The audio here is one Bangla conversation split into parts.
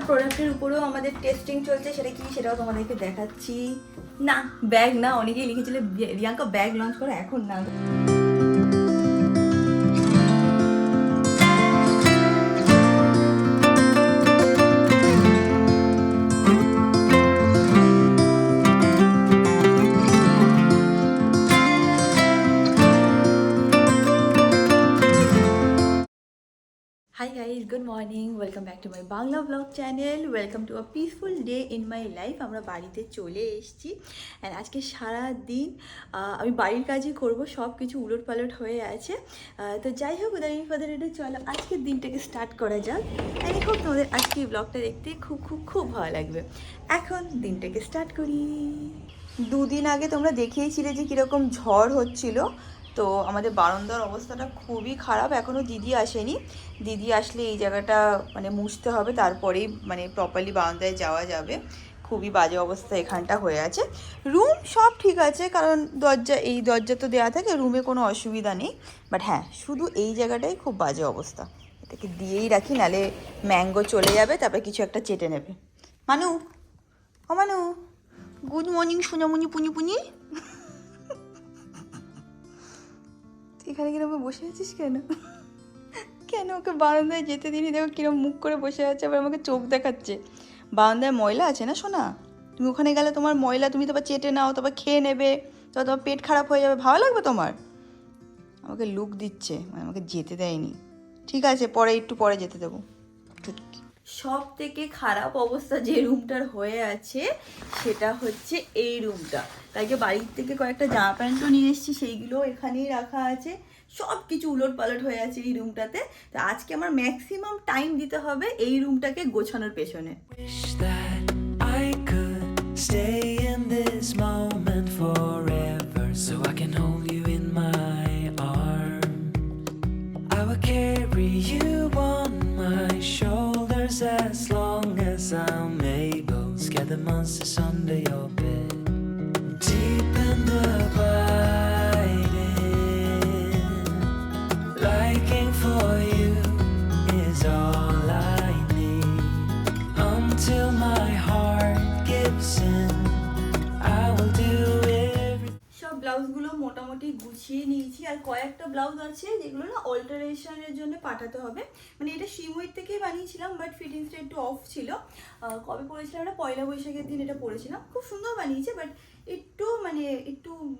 প্রোডাক্টের উপরেও আমাদের টেস্টিং চলছে, সেটা কি সেটাও তোমাদেরকে দেখাচ্ছি। না ব্যাগ না, অনেকেই লিখেছিল রিয়াঙ্কা ব্যাগ লঞ্চ করো, এখন না। Hi guys, good morning, welcome back to my Bangla vlog channel, welcome to a peaceful day in my life। আমরা বাড়িতে চলে এসেছি অ্যান্ড আজকে সারা দিন আমি বাড়ির কাজই করব, সব কিছু উলট পালট হয়ে আছে। তো যাই হোক, উদাহরণ ফাদার এটা চলো আজকের দিনটাকে স্টার্ট করা যাক। অ্যান্ড খুব তোমাদের আজকে এই ব্লগটা দেখতে খুব খুব খুব ভালো লাগবে। এখন দিনটাকে স্টার্ট করি। দুদিন আগে তোমরা দেখিয়েছিলে যে কীরকম ঝড় হচ্ছিল, তো আমাদের বারান্দার অবস্থাটা খুবই খারাপ। এখনও দিদি আসেনি, দিদি আসলে এই জায়গাটা মানে মুছতে হবে, তারপরেই মানে প্রপারলি বারান্দায় যাওয়া যাবে। খুবই বাজে অবস্থা এখানটা হয়ে আছে। রুম সব ঠিক আছে, কারণ এই দরজা তো দেওয়া থাকে, রুমে কোনো অসুবিধা নেই। বাট হ্যাঁ, শুধু এই জায়গাটাই খুব বাজে অবস্থা। এটাকে দিয়েই রাখি, নালে ম্যাঙ্গো চলে যাবে, তারপরে কিছু একটা চেটে নেবে। মানু, ও মানু, গুড মর্নিং সোনামুনি পুনি পুনি। এখানে কিরকম বসে আছিস কেন? কেন ওকে বারান্দায় যেতে দিনই, দেখো কিরকম মুখ করে বসে আছে, আবার আমাকে চোখ দেখাচ্ছে। বারান্দায় ময়লা আছে না সোনা, তুমি ওখানে গেলে তোমার ময়লা তুমি তারপর চেটে নাও, তারপর খেয়ে নেবে, তো তোমার পেট খারাপ হয়ে যাবে, ভালো লাগবে তোমার? আমাকে লুক দিচ্ছে, মানে আমাকে যেতে দেয়নি। ঠিক আছে, পরে একটু পরে যেতে দেবো। সব থেকে খারাপ অবস্থা যে রুমটার হয়ে আছে সেটা হচ্ছে এই রুমটা। তাইকে বাড়ির থেকে কয়েকটা জামা প্যান্টও নিয়ে এসেছি, সেইগুলো এখানেই রাখা আছে। সব কিছু উলট পালট হয়ে আছে এই রুমটাতে। তো আজকে আমার ম্যাক্সিমাম টাইম দিতে হবে এই রুমটাকে গোছানোর পেছনে। As long as I'm able, scare the monsters under your bed. Deep and abiding, liking for you is all I need. Until my heart gives in, I will do everything. সব ব্লাউজগুলো মোটামুটি গুছিয়ে নিয়েছি, আর কয়েকটা ব্লাউজ আছে যেগুলো না অল্টারেশনের জন্য পাঠাতে হবে। মানে এটা শিমুইর থেকেই বানিয়েছিলাম, বাট ফিটিংসটা একটু অফ ছিল। কবে পরেছিলাম, এটা পয়লা বৈশাখের দিন এটা পরেছিলাম। খুব সুন্দর বানিয়েছে, বাট একটু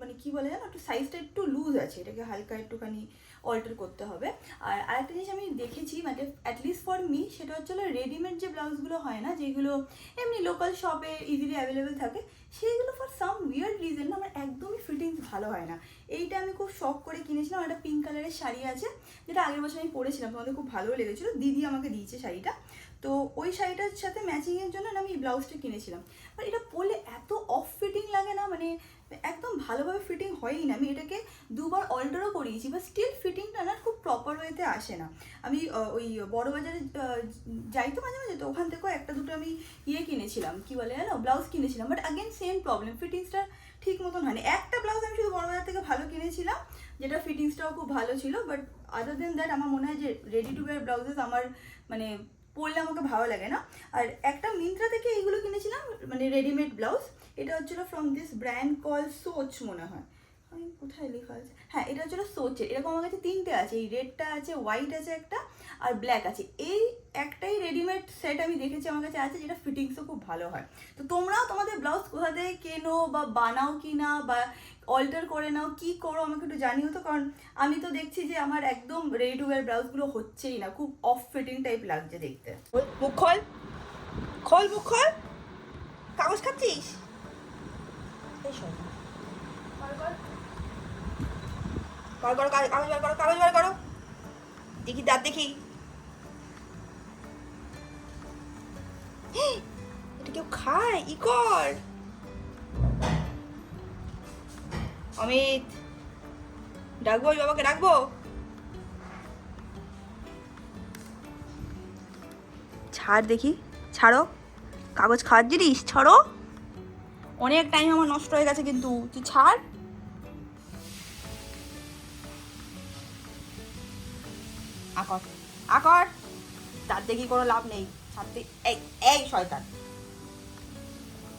মানে কি বলে জানো, একটু সাইজটা একটু লুজ আছে, এটাকে হালকা একটুখানি অল্টার করতে হবে। আর আরেকটা জিনিস আমি দেখেছি, মানে অ্যাটলিস্ট ফর মি, সেটা হচ্ছে রেডিমেড যে ব্লাউজগুলো হয় না, যেগুলো এমনি লোকাল শপে ইজিলি অ্যাভেলেবেল থাকে, সেইগুলো ফর সাম উইয়ার্ড রিজন না আমার একদমই ফিটিংস ভালো হয় না। এইটা আমি খুব শখ করে কিনেছিলাম। একটা পিঙ্ক কালারের শাড়ি আছে, যেটা আগের বছর আমি পরেছিলাম, তোমাদের খুব ভালো লেগেছিলো, দিদি আমাকে দিয়েছে শাড়িটা। তো ওই শাড়িটার সাথে ম্যাচিংয়ের জন্য আমি এই ব্লাউজটা কিনেছিলাম। বাট এটা পরলে এত অফ ফিটিং লাগে না, মানে একদম ভালোভাবে ফিটিং হয়ই না। আমি এটাকে দুবার অল্টারও করিয়েছি, বাট স্টিল ফিটিংটা না খুব প্রপার ওয়েতে আসে না। আমি ওই বড় বাজারে যাই তো মাঝে মাঝে, তো ওখান থেকেও একটা দুটো আমি কিনেছিলাম, কি বলে জানো, ব্লাউজ কিনেছিলাম, বাট আগেন সেম প্রবলেম, ফিটিংসটা ঠিক মতন হয়নি। একটা ব্লাউজ আমি শুধু বড় বাজার থেকে ভালো কিনেছিলাম, যেটা ফিটিংসটাও খুব ভালো ছিল, বাট আদার দেন দ্যাট আমার মনে হয় যে রেডি টু ওয়্যার ব্লাউজেস আমার মানে পরলে আমাকে ভালো লাগে না। আর একটা মিন্ত্রা থেকে এইগুলো কিনেছিলাম, মানে রেডিমেড ব্লাউজ। এটা হচ্ছিল ফ্রম দিস ব্র্যান্ড কল সোচ মনে হয়, আমি কোথায় লেখা আছে, হ্যাঁ এটা হচ্ছিল সোচের। এরকম আমার কাছে তিনটে আছে, এই রেডটা আছে, হোয়াইট আছে একটা, আর ব্ল্যাক আছে। এই একটাই রেডিমেড সেট আমি দেখেছি আমার কাছে আছে, যেটা ফিটিংসও খুব ভালো হয়। তো তোমরাও তোমাদের ব্লাউজ কোথা থেকে কেনো বা বানাও কি না, বা অল্টার করে নাও, কি করো আমাকে একটু জানিও তো। কারণ আমি তো দেখছি যে আমার একদম রেডি টু ওয়্যার ব্লাউজগুলো হচ্ছেই না, খুব অফ ফিটিং টাইপ লাগছে দেখতে। মুখ খোল, খোল মুখ খোল, কাগজ খাচ্ছিস? এই শোন, কাগজ বার করো, কাগজ বার করো, দেখি দাঁত দেখি। এটা কেউ খায়? ই কর অমিত, ডাকবো ওই বাবাকে, ডাকবো? ছাড় দেখি, ছাড়ো, কাগজ খাওয়ার জিনিস ছাড়ো। অনেক টাইম আমার নষ্ট হয়ে গেছে, কিন্তু তুই ছাড়। আকর আকর, তার দেখি কোনো লাভ নেই, সামনে এই এই শয়তান,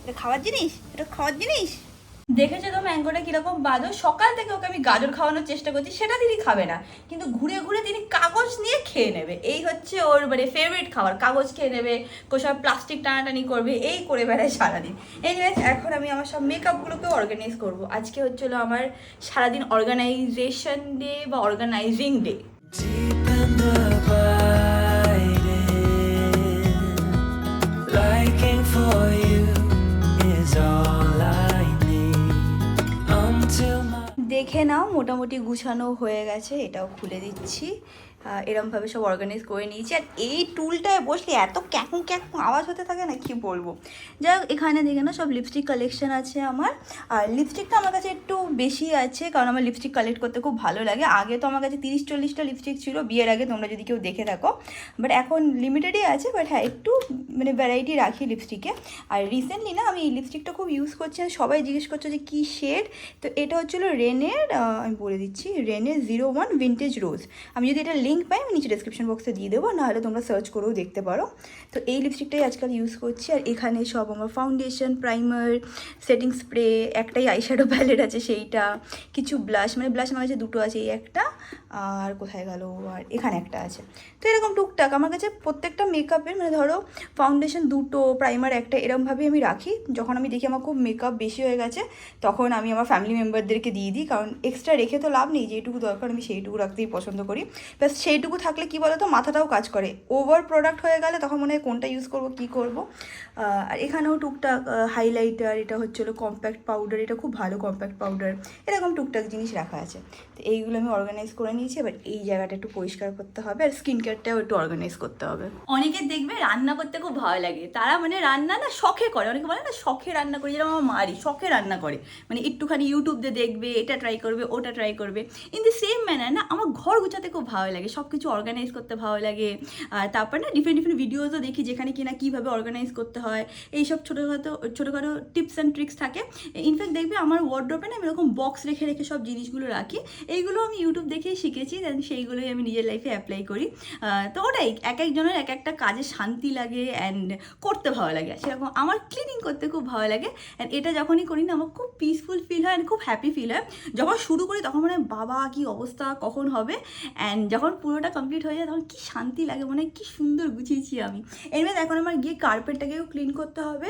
এটা খাওয়ার জিনিস, এটা খাওয়ার জিনিস। দেখেছো তো ম্যাঙ্গোটা কিরকম বাদো, সকাল থেকে ওকে আমি গাজর খাওয়ানোর চেষ্টা করছি, সেটা তিনি খাবে না, কিন্তু ঘুরে ঘুরে তিনি কাগজ নিয়ে খেয়ে নেবে। এই হচ্ছে ওর মানে ফেভারিট খাবার, কাগজ খেয়ে নেবে, কোথাও প্লাস্টিক টানাটানি করবে, এই করে বেড়ায় সারাদিন। এনিওয়েজ এখন আমি আমার সব মেকআপগুলোকে অর্গানাইজ করব। আজকে হচ্ছিলো আমার সারাদিন অর্গানাইজেশন ডে বা organising day. Deep in the biting, liking for you is all I need until my দেখে নাও মোটামুটি গুছানো হয়ে গেছে, এটাও খুলে দিচ্ছি। এরমভাবে সব অর্গানাইজ করে নিয়েছি। আর এই টুলটায় বসলে এত ক্যাকু ক্যাকু আওয়াজ হতে থাকে না, কি বলবো। যাই হোক, এখানে দেখে না সব লিপস্টিক কালেকশন আছে আমার। আর লিপস্টিকটা আমার কাছে একটু বেশি আছে, কারণ আমার লিপস্টিক কালেক্ট করতে খুব ভালো লাগে। আগে তো আমার কাছে 30-40টা লিপস্টিক ছিল বিয়ের আগে, তোমরা যদি কেউ দেখে থাকো। বাট এখন লিমিটেডই আছে, বাট হ্যাঁ একটু মানে ভ্যারাইটি রাখি লিপস্টিকে। আর রিসেন্টলি না আমি এই লিপস্টিকটা খুব ইউজ করছি, আর সবাই জিজ্ঞেস করছো যে কী শেড। তো এটা হচ্ছিলো রেনের, আমি বলে দিচ্ছি, রেনের 01 ভিন্টেজ রোজ। আমি যদি এটা লিঙ্ক পাই আমি নিচে ডেসক্রিপশন বক্সে দিয়ে দেবো, নাহলে তোমরা সার্চ করেও দেখতে পারো। তো এই লিপস্টিকটাই আজকাল ইউজ করছি। আর এখানে সব আমার ফাউন্ডেশন, প্রাইমার, সেটিং স্প্রে, একটাই আইশ্যাডো প্যালেট আছে সেইটা, কিছু ব্লাশ, মানে ব্লাশ আমার কাছে দুটো আছে, এই একটা আর কোথায় গেল, আর এখানে একটা আছে। তো এরকম টুকটাক আমার কাছে প্রত্যেকটা মেকআপের, মানে ধরো ফাউন্ডেশন দুটো, প্রাইমার একটা, এরকমভাবেই আমি রাখি। যখন আমি দেখি আমার খুব মেকআপ বেশি হয়ে গেছে তখন আমি আমার ফ্যামিলি মেম্বারদেরকে দিয়ে দিই, কারণ এক্সট্রা রেখে তো লাভ নেই, যেটুকু দরকার আমি সেইটুকু রাখতেই পছন্দ করি। প্লাস সেইটুকু থাকলে কি বলো তো, মাথাটাও কাজ করে। ওভার প্রোডাক্ট হয়ে গেলে তখন মনে হয় কোনটা ইউজ করবো, কী করবো। আর এখানেও টুকটাক হাইলাইটার, এটা হচ্ছিলো কম্প্যাক্ট পাউডার, এটা খুব ভালো কম্প্যাক্ট পাউডার, এরকম টুকটাক জিনিস রাখা আছে। তো এইগুলো আমি অর্গানাইজ করে নিয়েছি। এবার এই জায়গাটা একটু পরিষ্কার করতে হবে, আর স্কিন কেয়ারটাও একটু অর্গানাইজ করতে হবে। অনেকে দেখবে রান্না করতে খুব ভালো লাগে, তারা মানে রান্না না শখে করে, অনেকে বলে না শখে রান্না করে, যেরকম আমার মারি শখে রান্না করে, মানে একটুখানি ইউটিউব দিয়ে দেখবে, এটা ট্রাই করবে, ওটা ট্রাই করবে। ইন দি সেম ম্যানার না আমার ঘর গুছাতে খুব ভালো লাগে, সব কিছু অর্গানাইজ করতে ভালো লাগে। আর তারপর না ডিফারেন্ট ডিফারেন্ট ভিডিওসও দেখি, যেখানে কিনা কীভাবে অর্গানাইজ করতে হয়, এইসব ছোটোখাটো টিপস অ্যান্ড ট্রিক্স থাকে। ইনফ্যাক্ট দেখবে আমার ওয়ার্ড্রোবে না আমি এরকম বক্স রেখে রেখে সব জিনিসগুলো রাখি, এইগুলো আমি ইউটিউব দেখেই শিখেছি, দেন সেইগুলোই আমি নিজের লাইফে অ্যাপ্লাই করি। তো ওটাই এক একজনের এক একটা কাজে শান্তি লাগে অ্যান্ড করতে ভালো লাগে। সেরকম আমার ক্লিনিং করতে খুব ভালো লাগে, অ্যান্ড এটা যখনই করি না আমার খুব পিসফুল ফিল হয় অ্যান্ড খুব হ্যাপি ফিল হয়। যখন শুরু করি তখন মনে হয় বাবা কী অবস্থা, কখন হবে, অ্যান্ড যখন পুরোটা কমপ্লিট হয়ে যায় তখন কী শান্তি লাগে, মনে হয় কী সুন্দর গুছিয়েছি আমি। এরপর এখন আমার গিয়ে কার্পেটটাকেও ক্লিন করতে হবে,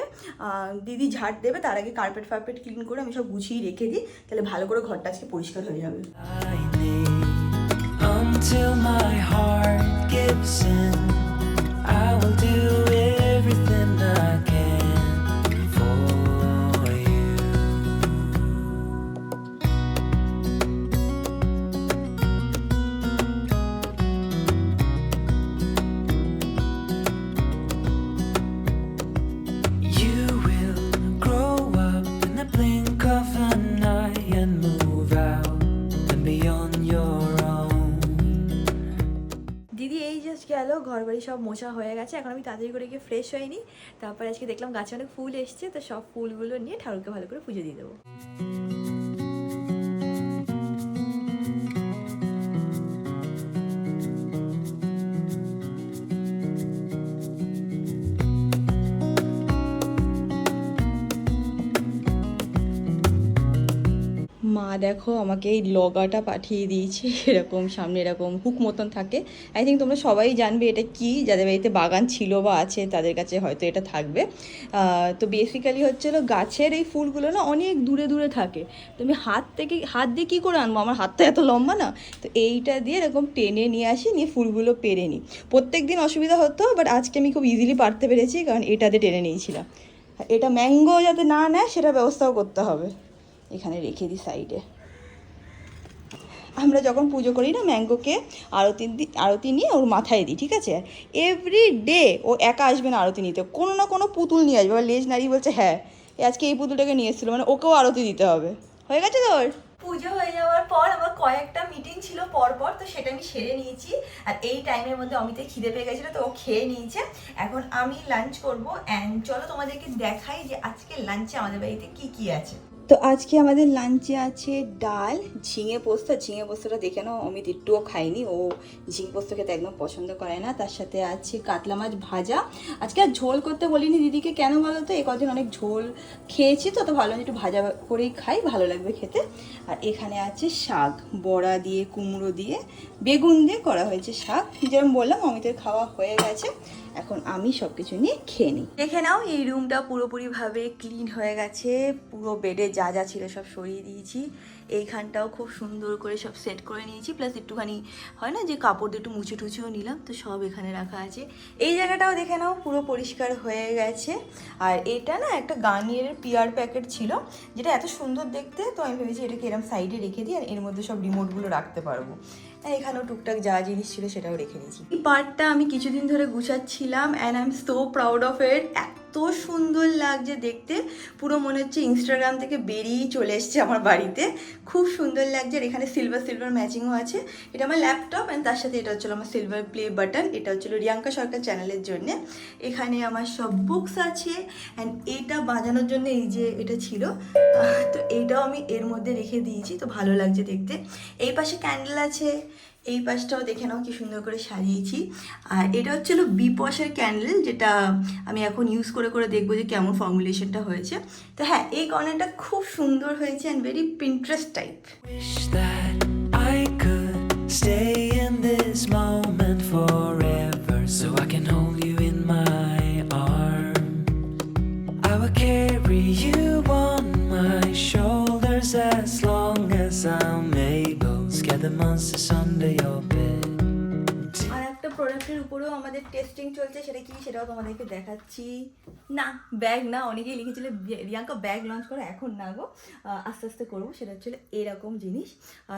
দিদি ঝাড় দেবে, তার আগে কার্পেট ফার্পেট ক্লিন করে আমি সব গুছিয়ে রেখে দিই, তাহলে ভালো করে ঘরটা আজকে পরিষ্কার হয়ে যাবে। I need until my heart gives in. I will do everything I can for you. You will grow up in the blink of an eye and move out and be on your own. দিদি এই জাস্ট গেল, ঘর বাড়ি সব মোছা হয়ে গেছে, এখন আমি তাড়াতাড়ি করে গিয়ে ফ্রেশ হয়নি। তারপর আজকে দেখলাম গাছে অনেক ফুল এসছে, তো সব ফুলগুলো নিয়ে ঠাকুরকে ভালো করে পুজো দিয়ে দেবো। মা দেখো আমাকে এই লগাটা পাঠিয়ে দিয়েছে, এরকম সামনে এরকম হুক মতন থাকে। আই থিঙ্ক তোমরা সবাই জানবে এটা কি, যাদের বাড়িতে বাগান ছিল বা আছে তাদের কাছে হয়তো এটা থাকবে। তো বেসিক্যালি হচ্ছিলো গাছের এই ফুলগুলো না অনেক দূরে দূরে থাকে, তো আমি হাত দিয়ে কী করে আনবো, আমার হাতটা এত লম্বা না, তো এইটা দিয়ে এরকম টেনে নিয়ে আসি, নিয়ে ফুলগুলো পেরে নিই। প্রত্যেক দিন অসুবিধা হতো, বাট আজকে আমি খুব ইজিলি পারতে পেরেছি, কারণ এটাতে টেনে নিয়েছিলাম। এটা ম্যাঙ্গো যাতে না নেয় সেটা ব্যবস্থাও করতে হবে। এখানে রেখে দিই সাইডে। আমরা যখন পুজো করি না ম্যাঙ্গোকে আরতি নিয়ে ওর মাথায় দিই, ঠিক আছে। এভরি ডে ও একা আসবে না আরতি নিতে, কোনো না কোনো পুতুল নিয়ে আসবে, আবার লেজ নাড়িয়ে বলছে হ্যাঁ আজকে এই পুতুলটাকে নিয়ে এসেছিলো, মানে ওকেও আরতি দিতে হবে। হয়ে গেছে তোর পুজো হয়ে যাওয়ার পর আমার কয়েকটা মিটিং ছিল পরপর, তো সেটা আমি সেরে নিয়েছি। আর এই টাইমের মধ্যে অমিতের খিদে পেয়ে গেছিলো, তো ও খেয়ে নিয়েছে। এখন আমি লাঞ্চ করবো, অ্যান্ড চলো তোমাদেরকে দেখাই যে আজকে লাঞ্চে আমাদের বাড়িতে কী কী আছে। তো আজকে আমাদের লাঞ্চে আছে ডাল, ঝিঙে পোস্ত। ঝিঙে পোস্তটা দেখে নাও, অমিত একটুও খায়নি, ও ঝিঙে পোস্ত খেতে একদম পছন্দ করে না। তার সাথে আছে কাতলা মাছ ভাজা। আজকে আর ঝোল করতে বলিনি দিদিকে, কেন বলো তো, এ কদিন অনেক ঝোল খেয়েছি তো ভালো একটু ভাজা করেই খাই, ভালো লাগবে খেতে। আর এখানে আছে শাক, বড়া দিয়ে, কুমড়ো দিয়ে, বেগুন দিয়ে করা হয়েছে শাক। যেরকম বললাম অমিতের খাওয়া হয়ে গেছে, এখন আমি সব কিছু নিয়ে খেয়ে নিই। দেখে নাও এই রুমটা পুরোপুরিভাবে ক্লিন হয়ে গেছে, পুরো বেডে যা যা ছিল সব সরিয়ে দিয়েছি। এইখানটাও খুব সুন্দর করে সব সেট করে নিয়েছি, প্লাস একটুখানি হয় না যে কাপড় দিয়ে একটু মুছে টুছেও নিলাম, তো সব এখানে রাখা আছে। এই জায়গাটাও দেখে নাও পুরো পরিষ্কার হয়ে গেছে। আর এটা না একটা গার্নিয়ের পিয়ার প্যাকেট ছিল, যেটা এত সুন্দর দেখতে, তো আমি ভেবেছি এটাকে এরকম সাইডে রেখে দিই, আর এর মধ্যে সব রিমোটগুলো রাখতে পারবো। এখানেও টুকটাক যা জিনিস ছিল সেটাও রেখে দিয়েছি। এই পার্টটা আমি কিছুদিন ধরে গুছাচ্ছিলাম, and I am so proud of it. এত সুন্দর লাগছে দেখতে, পুরো মনে হচ্ছে ইনস্টাগ্রাম থেকে বেরিয়েই চলে এসছে আমার বাড়িতে। খুব সুন্দর লাগছে। আর এখানে সিলভার সিলভার ম্যাচিংও আছে। এটা আমার ল্যাপটপ, অ্যান্ড তার সাথে এটা হচ্ছিল আমার সিলভার প্লে বাটন, এটা হচ্ছিল রিয়াঙ্কা সরকার চ্যানেলের জন্য। এখানে আমার সব বুকস আছে, অ্যান্ড এটা বাজানোর জন্য এই যে এটা ছিল, তো এইটাও আমি এর মধ্যে রেখে দিয়েছি, তো ভালো লাগছে দেখতে। এই পাশে ক্যান্ডেল আছে, এই পাশটাও দেখে নাও কি সুন্দর করে সাজিয়েছি। আর এটা হচ্ছিল বিপসের ক্যান্ডেল, যেটা আমি এখন ইউজ করে করে দেখবো যে কেমন ফর্মুলেশনটা হয়েছে। তো হ্যাঁ, এই কর্নারটা খুব সুন্দর হয়েছে and very Pinterest type. Wish that I could stay in this moment forever, so I can hold you in my arms. I will carry you on my shoulders as long as I'm able. Scare the monsters under your bed. আর একটা প্রোডাক্টের উপরেও আমাদের টেস্টিং চলছে, সেটা কি সেটাও তোমাদেরকে দেখাচ্ছি। না, ব্যাগ না, অনেকেই লিখেছিল রিয়াঙ্কা ব্যাগ লঞ্চ করো, এখন না গো, আস্তে আস্তে করবো। সেটা হচ্ছে এরকম জিনিস।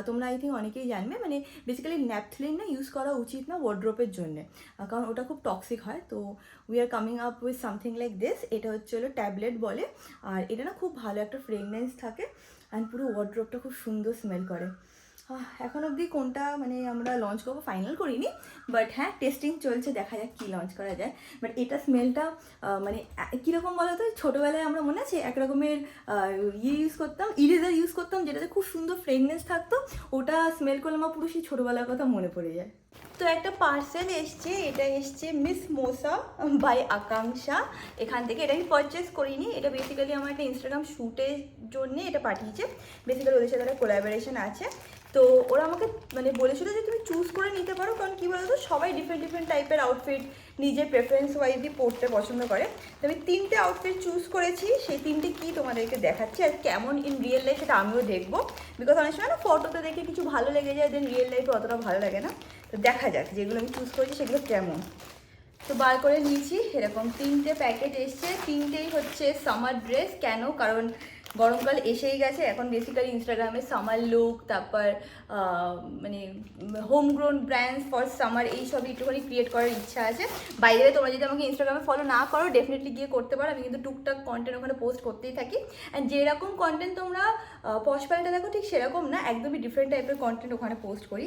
তোমরা আই থিঙ্ক অনেকেই জানবে, মানে বেসিক্যালি ন্যাপথলিন না ইউজ করা উচিত না ওয়ার্ড্রোপের জন্যে, কারণ ওটা খুব টক্সিক হয়। তো we are coming up with something like this. এটা হচ্ছে ট্যাবলেট বলে, আর এটা না খুব ভালো একটা ফ্রেগনেন্স থাকে, অ্যান্ড পুরো ওয়ার্ড্রোপটা খুব সুন্দর স্মেল করে। এখন অবধি কোনটা মানে আমরা লঞ্চ করবো ফাইনাল করিনি, বাট হ্যাঁ টেস্টিং চলছে, দেখা যাক কী লঞ্চ করা যায়। বাট এটা স্মেলটা মানে কীরকম বলো তো, ছোটোবেলায় আমরা মনে আছে এক রকমের ইউজ করতাম, ইরেজার ইউজ করতাম, যেটাতে খুব সুন্দর ফ্রেগনেন্স থাকতো, ওটা স্মেল করলে আমার পুরো সেই ছোটোবেলার কথা মনে পড়ে যায়। তো একটা পার্সেল এসছে, এটা এসছে মিস মোসা বাই আকাঙ্ক্ষা এখান থেকে। এটা আমি পারচেস করিনি, এটা বেসিক্যালি আমার একটা ইনস্টাগ্রাম শ্যুটের জন্যে এটা পাঠিয়েছে। বেসিক্যালি ওদের সাথে একটা কোলাবোরেশন আছে, তো ওরা আমাকে মানে বলেছিল যে তুমি চুজ করে নিতে পারো, কারণ কী বলো তো, সবাই ডিফারেন্ট ডিফারেন্ট টাইপের আউটফিট নিজের প্রেফারেন্স ওয়াইজই পরতে পছন্দ করে। তো আমি 3টে আউটফিট চুজ করেছি, সেই 3টে কী তোমাদেরকে দেখাচ্ছি, আর কেমন ইন রিয়েল লাইফ সেটা আমিও দেখবো। বিকজ অনেক সময় না ফটোতে দেখে কিছু ভালো লেগে যায়, দেন রিয়েল লাইফে অতটা ভালো লাগে না। তো দেখা যাক যেগুলো আমি চুজ করেছি সেগুলো কেমন। তো বার করে নিয়েছি, এরকম 3টে প্যাকেট এসছে, 3টেই হচ্ছে সামার ড্রেস। কেন? কারণ গরমকাল এসেই গেছে, এখন বেসিক্যালি ইনস্টাগ্রামে সামার লুক, তারপর মানে হোমগ্রোন ব্র্যান্ডস ফর সামার, এইসবই একটুখানি ক্রিয়েট করার ইচ্ছা আছে। বাইরে তোমরা যদি আমাকে ইনস্টাগ্রামে ফলো না করো, ডেফিনেটলি গিয়ে করতে পারো, আমি কিন্তু টুকটাক কন্টেন্ট ওখানে পোস্ট করতেই থাকি। অ্যান্ড যেরকম কন্টেন্ট তোমরা পশ প্যান্টে দেখো ঠিক সেরকম না, একদমই ডিফারেন্ট টাইপের কন্টেন্ট ওখানে পোস্ট করি।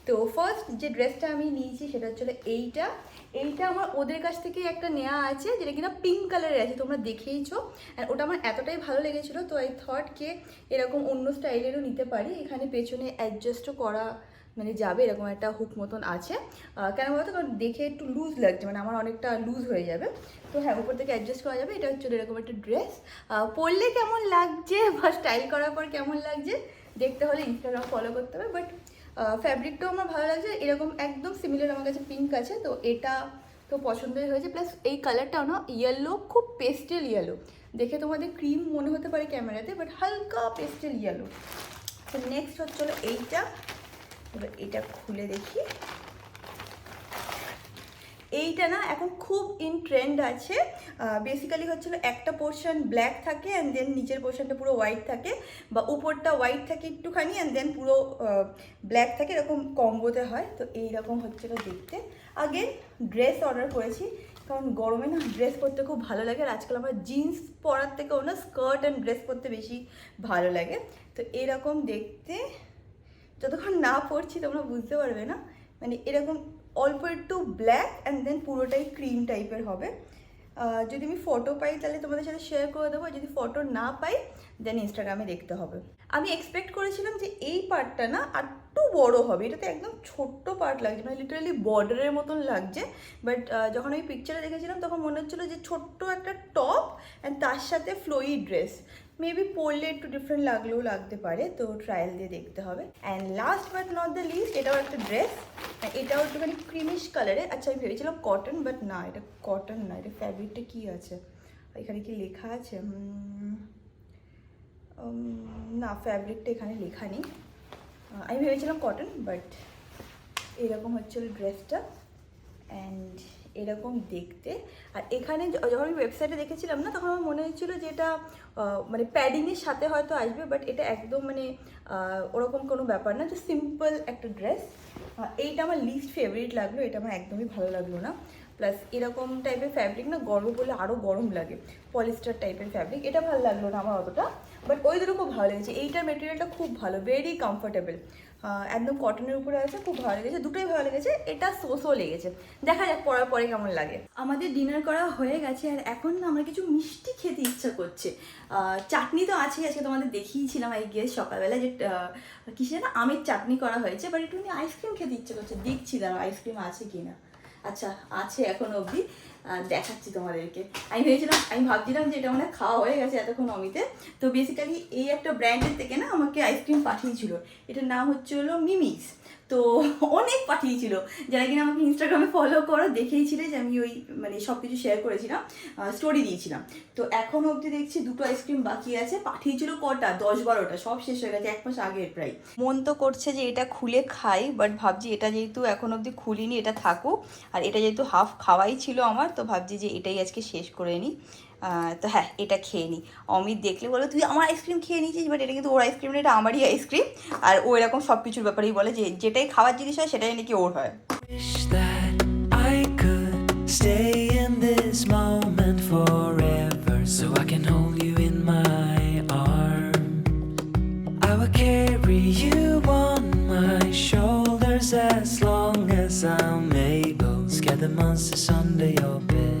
তো ফার্স্ট যে ড্রেসটা আমি নিয়েছি সেটা হচ্ছে এইটা আমার ওদের কাছ থেকে একটা নেওয়া আছে, যেটা কিনা পিঙ্ক কালারের আছে, তোমরা দেখেইছো। অ্যান্ড ওটা আমার এতটাই ভালো লেগেছিলো, তো আই থট কে এরকম অন্য স্টাইলেরও নিতে পারি। এখানে পেছনে অ্যাডজাস্টও করা মানে যাবে, এরকম একটা হুক মতন আছে। কেন বলতো, কারণ দেখে একটু লুজ লাগছে, মানে আমার অনেকটা লুজ হয়ে যাবে, তো হ্যাঁ উপর থেকে অ্যাডজাস্ট করা যাবে। এটা হচ্ছে এরকম একটা ড্রেস, পরলে কেমন লাগছে বা স্টাইল করার পর কেমন লাগছে দেখতে হলে ইনস্টাগ্রাম ফলো করতে হবে। বাট ফ্যাব্রিকটাও আমার ভালো লাগছে, এরকম একদম সিমিলার আমার কাছে পিঙ্ক আছে, তো এটা তো পছন্দই হয়েছে। প্লাস এই কালারটাও না ইয়েলো, খুব পেস্টেল ইয়েলো, দেখে তোমাদের ক্রিম মনে হতে পারে ক্যামেরাতে, বাট হালকা পেস্টেল ইয়েলো। তো নেক্সট হচ্ছে এইটা, এবার এটা খুলে দেখি। এইটা না এখন খুব ইন ট্রেন্ড আছে। বেসিক্যালি হচ্ছিল একটা পোর্শন ব্ল্যাক থাকে, অ্যান্ড দেন নিচের পোর্শনটা পুরো হোয়াইট থাকে, বা উপরটা হোয়াইট থাকে একটুখানি, অ্যান্ড দেন পুরো ব্ল্যাক থাকে, এরকম কম্বোতে হয়। তো এইরকম হচ্ছিল দেখতে। আগে ড্রেস অর্ডার করেছি, কারণ গরমে না ড্রেস পরতে খুব ভালো লাগে, আর আজকাল আমার জিন্স পরার থেকেও না স্কার্ট অ্যান্ড ড্রেস পরতে বেশি ভালো লাগে। তো এরকম দেখতে, যতক্ষণ না পরছি তোমরা বুঝতে পারবে না, মানে এরকম অল্প একটু ব্ল্যাক অ্যান্ড দেন পুরোটাই ক্রিম টাইপের হবে। যদি আমি ফটো পাই তাহলে তোমাদের সাথে শেয়ার করে দেবো, যদি ফটো না পাই দেন ইনস্টাগ্রামে দেখতে হবে। আমি এক্সপেক্ট করেছিলাম যে এই পার্টটা না একটু বড় হবে, এটা তো একদম ছোট্ট পার্ট লাগছে, মানে লিটারালি বর্ডারের মতন লাগছে। বাট যখন আমি পিকচারে দেখেছিলাম তখন মনে হচ্ছিলো যে ছোট্ট একটা টপ অ্যান্ড তার সাথে ফ্লোয়ি ড্রেস, মেবি পরলে একটু ডিফারেন্ট লাগলেও লাগতে পারে, তো ট্রায়াল দিয়ে দেখতে হবে। And last but not the least, এটাও একটা ড্রেস, এটাও একটুখানি ক্রিমিশ কালারে। আচ্ছা আমি ভেবেছিলাম কটন, বাট না এটা কটন না, এটা ফ্যাব্রিকটা কী আছে এখানে, কি লেখা আছে? না ফ্যাব্রিকটা এখানে লেখা নেই, আমি ভেবেছিলাম কটন, বাট এরকম হচ্ছিল ড্রেসটা অ্যান্ড এরকম দেখতে। আর এখানে যখন আমি ওয়েবসাইটে দেখেছিলাম না তখন আমার মনে হচ্ছিলো যে এটা মানে প্যাডিংয়ের সাথে হয়তো আসবে, বাট এটা একদম মানে ওরকম কোনো ব্যাপার না, যে সিম্পল একটা ড্রেস। এইটা আমার লিস্ট ফেভারিট লাগলো, এটা আমার একদমই ভালো লাগলো না। প্লাস এরকম টাইপের ফ্যাব্রিক না গরম পড়লে আরও গরম লাগে, পলিস্টার টাইপের ফ্যাব্রিক, এটা ভালো লাগলো না আমার অতটা। বাট ওই দুটো খুব ভালো লেগেছে, এইটার মেটেরিয়ালটা খুব ভালো, ভেরি কমফোর্টেবল, একদম কটনের উপরে আছে, খুব ভালো লেগেছে, দুটোই ভালো লেগেছে। এটা সোসও লেগেছে, দেখা যাক পরার পরে কেমন লাগে। আমাদের ডিনার করা হয়ে গেছে আর এখন না আমার কিছু মিষ্টি খেতে ইচ্ছা করছে। চাটনি তো আছেই, আজকে তোমাদের দেখিয়েছিলাম আই গেস সকালবেলা যে কিসে না আমের চাটনি করা হয়েছে, বাট একটু আইসক্রিম খেতে ইচ্ছা করছে, দেখছি দাঁড়া আইসক্রিম আছে কিনা। আচ্ছা আছে এখনো অবধি, দেখাচ্ছি তোমাদেরকে। আমি ভাবছিলাম যে এটা মানে খাওয়া হয়ে গেছে এতক্ষণ অমিতে। তো বেসিক্যালি এই একটা ব্র্যান্ডের থেকে না আমাকে আইসক্রিম পাঠিয়েছিল, এটার নাম হচ্ছে হলো মিমিস। তো অনেক পাঠিয়েছিল, যারা কিনা আমাকে ইনস্টাগ্রামে ফলো করো দেখেইছিলে যে আমি ওই মানে সব কিছু শেয়ার করেছিলাম, স্টোরি দিয়েছিলাম। তো এখন অবধি দেখছি দুটো আইসক্রিম বাকি আছে, পাঠিয়েছিল কটা 10-12টা, সব শেষ হয়ে গেছে 1 মাস আগের প্রায়। মন তো করছে যে এটা খুলে খাই, বাট ভাবছি এটা যেহেতু এখন অবধি খুলিনি এটা থাকুক, আর এটা যেহেতু হাফ খাওয়াই ছিল আমার, তো ভাবছি যে এটাই আজকে শেষ করে নিই। তো হ্যাঁ এটা খেয়ে নিই। অমিত দেখলে বলে তুই আমার আইসক্রিম খেয়ে নিয়েছিস, বাট এটা কিন্তু ওর আইসক্রিম না, এটা আমারই আইসক্রিম। আর ও এরকম সব কিছুর ব্যাপারেই বলে যে যেটাই খাওয়ার জিনিস হয় সেটাই নাকি ওর হয়। Wish that I could stay in this moment forever, so I can hold you in my arms. I will carry you on my shoulders as long as I'm able. Scare the monsters under your bed.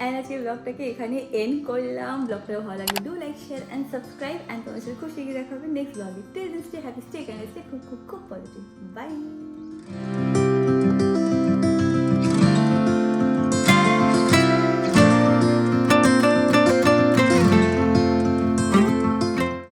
And আজকে ব্লগটাকে এখানে এন্ড করলাম। ব্লগটা ভালো লাগলে do like share and subscribe, and তোমার সাথে খুব শীঘ্রই দেখা হবে নেক্সট ব্লগে। Stay happy, stay kind, stay খুব খুব খুব পজিটিভ। বাই।